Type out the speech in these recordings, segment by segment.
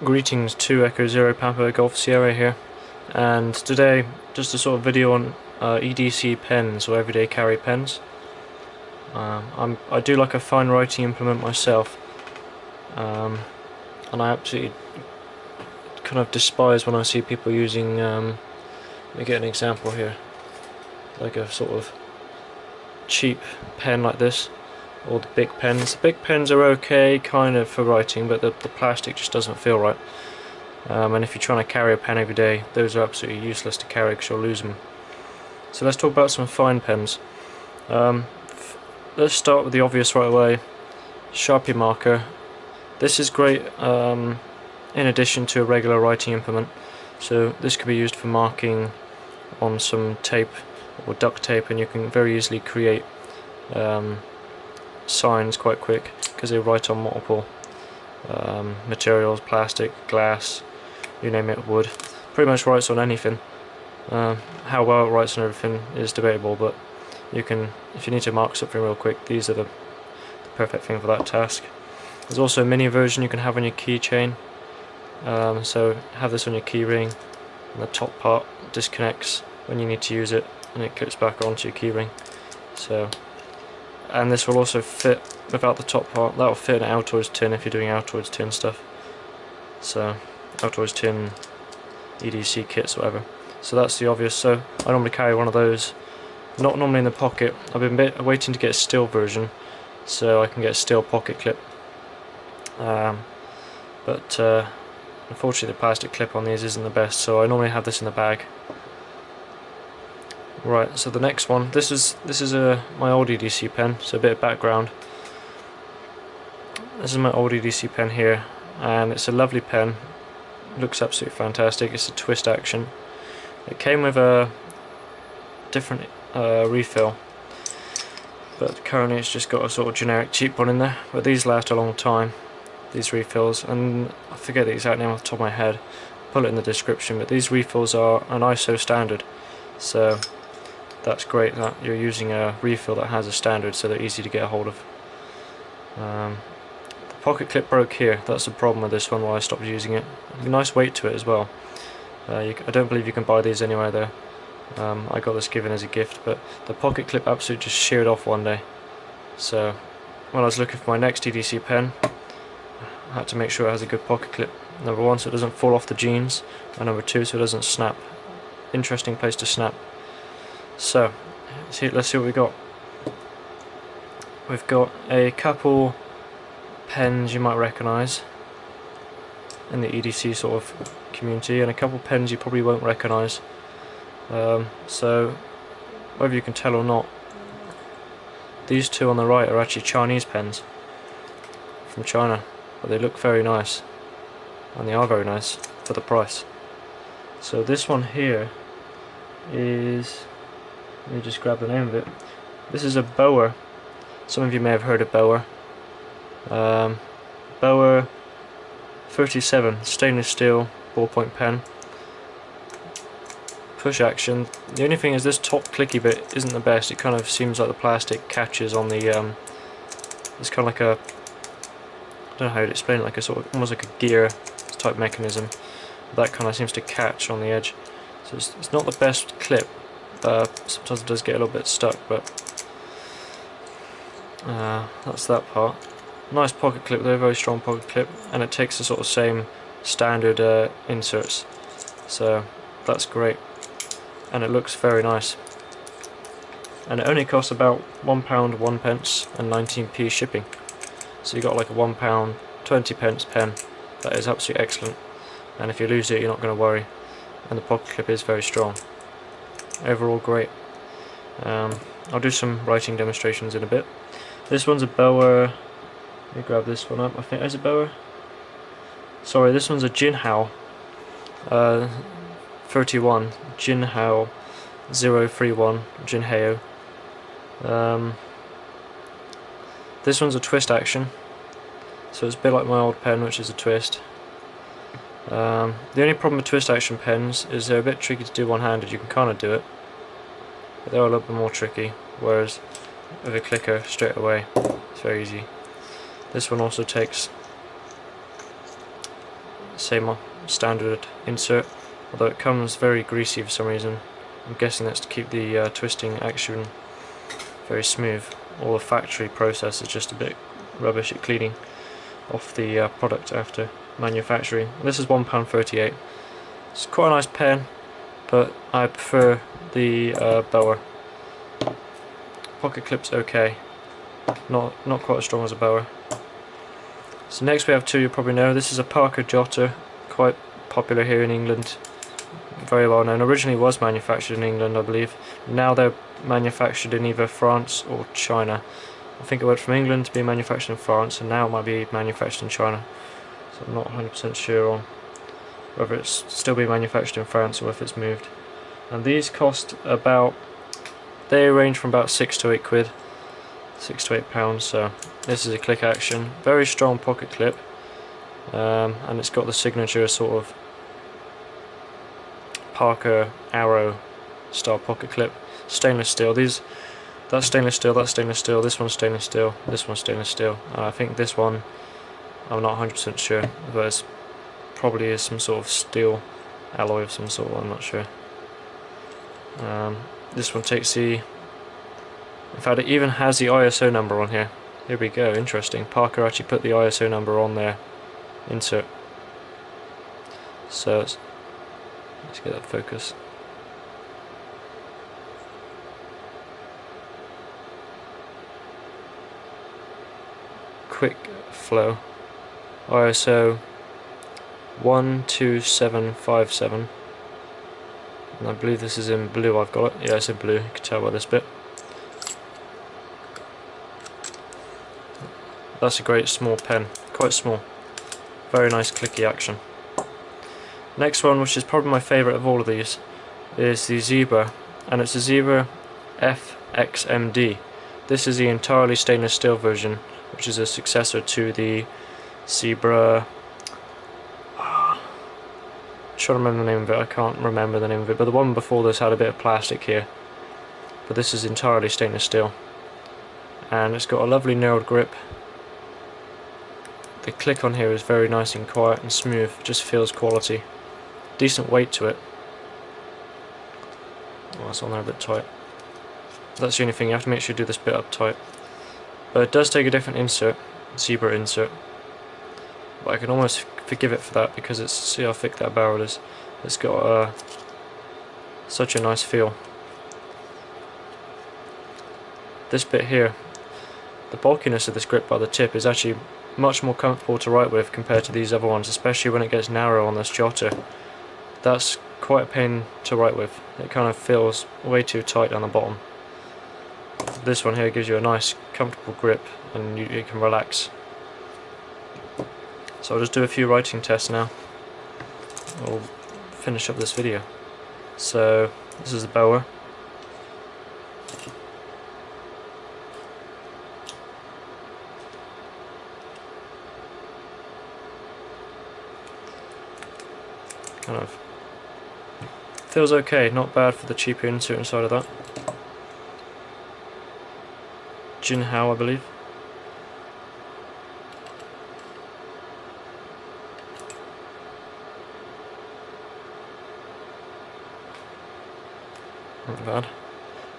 Greetings to Echo Zero Papa Golf Sierra here, and today just a sort of video on EDC pens, or everyday carry pens. I do like a fine writing implement myself, and I absolutely kind of despise when I see people using, let me get an example here, like a sort of cheap pen like this, or the big pens. The big pens are okay kind of for writing, but the plastic just doesn't feel right. And if you're trying to carry a pen every day, those are absolutely useless to carry because you'll lose them. So let's talk about some fine pens. Let's start with the obvious right away. Sharpie marker. This is great in addition to a regular writing implement. So this could be used for marking on some tape or duct tape, and you can very easily create signs quite quick because they write on multiple materials, plastic, glass, you name it, wood. Pretty much writes on anything. How well it writes on everything is debatable, but you can, if you need to mark something real quick, these are the perfect thing for that task. There's also a mini version you can have on your keychain. So have this on your key ring, and the top part disconnects when you need to use it, and it clips back onto your key ring. So, and this will also fit without the top part. That will fit an Altoids tin if you're doing Altoids tin stuff. So Altoids tin, EDC kits, whatever. So that's the obvious. So I normally carry one of those, not normally in the pocket. I've been waiting to get a steel version so I can get a steel pocket clip. But unfortunately the plastic clip on these isn't the best, so I normally have this in the bag. Right, so the next one, this is my old EDC pen, so a bit of background. This is my old EDC pen here, and it's a lovely pen, looks absolutely fantastic. It's a twist action. It came with a different refill, but currently it's just got a sort of generic cheap one in there, but these last a long time, these refills, and I forget the exact name off the top of my head, I'll put it in the description, but these refills are an ISO standard, so that's great that you're using a refill that has a standard, so they're easy to get a hold of. The pocket clip broke here. That's the problem with this one, why I stopped using it. Nice weight to it as well. I don't believe you can buy these anywhere there. I got this given as a gift, but the pocket clip absolutely just sheared off one day. So when I was looking for my next EDC pen, I had to make sure it has a good pocket clip. Number one, so it doesn't fall off the jeans, and number two, so it doesn't snap. Interesting place to snap. So, let's see what we got. We've got a couple pens you might recognise in the EDC sort of community, and a couple pens you probably won't recognise. So, whether you can tell or not, these two on the right are actually Chinese pens from China, but they look very nice, and they are very nice for the price. So this one here is, let me just grab the name of it. This is a Baoer. Some of you may have heard of Baoer. Baoer 37 stainless steel ballpoint pen. Push action. The only thing is this top clicky bit isn't the best. It kind of seems like the plastic catches on the. It's kind of like a, I don't know how to explain it. Like a sort of almost like a gear type mechanism. That kind of seems to catch on the edge. So it's not the best clip. Sometimes it does get a little bit stuck, but that's that part. Nice pocket clip though, very strong pocket clip, and it takes the sort of same standard inserts, so that's great, and it looks very nice. And it only costs about £1 1p and 19p shipping, so you got like a £1 20p pen that is absolutely excellent, and if you lose it you're not going to worry, and the pocket clip is very strong. Overall great. I'll do some writing demonstrations in a bit. This one's a Baoer. Let me grab this one up. I think, is it Baoer? Sorry, this one's a JINHAO 31. JINHAO 031. JINHAO. This one's a twist action, so it's a bit like my old pen, which is a twist. The only problem with twist action pens is they're a bit tricky to do one-handed. You can kind of do it, but they're a little bit more tricky, whereas with a clicker straight away it's very easy. This one also takes same standard insert, although it comes very greasy for some reason. I'm guessing that's to keep the twisting action very smooth. All the factory process is just a bit rubbish at cleaning off the product after manufacturing. This is £1.38. It's quite a nice pen, but I prefer the Baoer. Pocket clip's okay, not quite as strong as a Baoer. So next we have two you probably know. This is a Parker Jotter, quite popular here in England, very well known. Originally was manufactured in England, I believe. Now they're manufactured in either France or China. I think it went from England to be manufactured in France, and now it might be manufactured in China. So I'm not 100% sure on whether it's still being manufactured in France or if it's moved. And these cost about, they range from about £6 to £8, £6 to £8. So this is a click action, very strong pocket clip, and it's got the signature sort of Parker arrow style pocket clip. Stainless steel. That's stainless steel, that's stainless steel, this one's stainless steel, this one's stainless steel. I think this one, I'm not 100% sure, but it's probably is some sort of steel alloy of some sort, I'm not sure. This one takes the, in fact it even has the ISO number on here. Here we go, interesting. Parker actually put the ISO number on their insert. So let's get that focus. Quick flow, ISO 12757, and I believe this is in blue. I've got it, yeah, it's in blue, you can tell by this bit. That's a great small pen, quite small, very nice clicky action. Next one, which is probably my favourite of all of these, is the Zebra, and it's a Zebra F-xMD. This is the entirely stainless steel version, which is a successor to the Zebra, I'm trying to remember the name of it, I can't remember the name of it, but the one before this had a bit of plastic here, but this is entirely stainless steel, and it's got a lovely knurled grip. The click on here is very nice and quiet and smooth, just feels quality. Decent weight to it. Oh, it's on there a bit tight. That's the only thing, you have to make sure you do this bit up tight. But it does take a different insert, Zebra insert. But I can almost forgive it for that because it's, see how thick that barrel is. It's got such a nice feel. This bit here, the bulkiness of this grip by the tip is actually much more comfortable to write with compared to these other ones, especially when it gets narrow on this Jotter. That's quite a pain to write with. It kind of feels way too tight on the bottom. This one here gives you a nice comfortable grip and you can relax. So I'll just do a few writing tests now. I'll finish up this video. So this is the Baoer. Kind of feels okay, not bad for the cheaper insert inside of that. JINHAO, I believe. Not bad.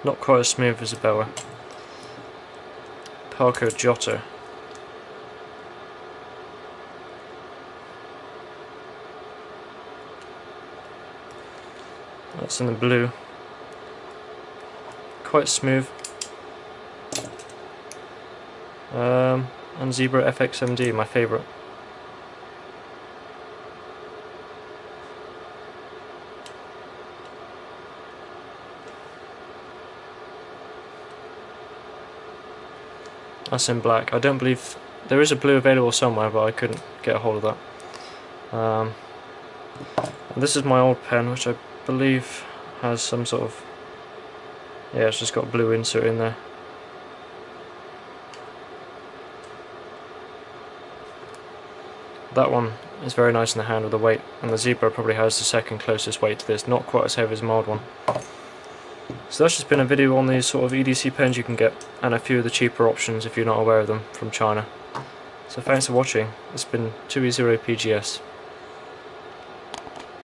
Not quite as smooth as a Baoer. Parker Jotter. That's in the blue. Quite smooth. And Zebra F-xMD, my favourite. That's in black. I don't believe there is a blue available somewhere, but I couldn't get a hold of that. And this is my old pen, which I believe has some sort of, yeah, it's just got a blue insert in there. That one is very nice in the hand with the weight, and the Zebra probably has the second closest weight to this, not quite as heavy as my old one. So that's just been a video on these sort of EDC pens you can get, and a few of the cheaper options if you're not aware of them from China. So thanks for watching. It's been 2E0PGS.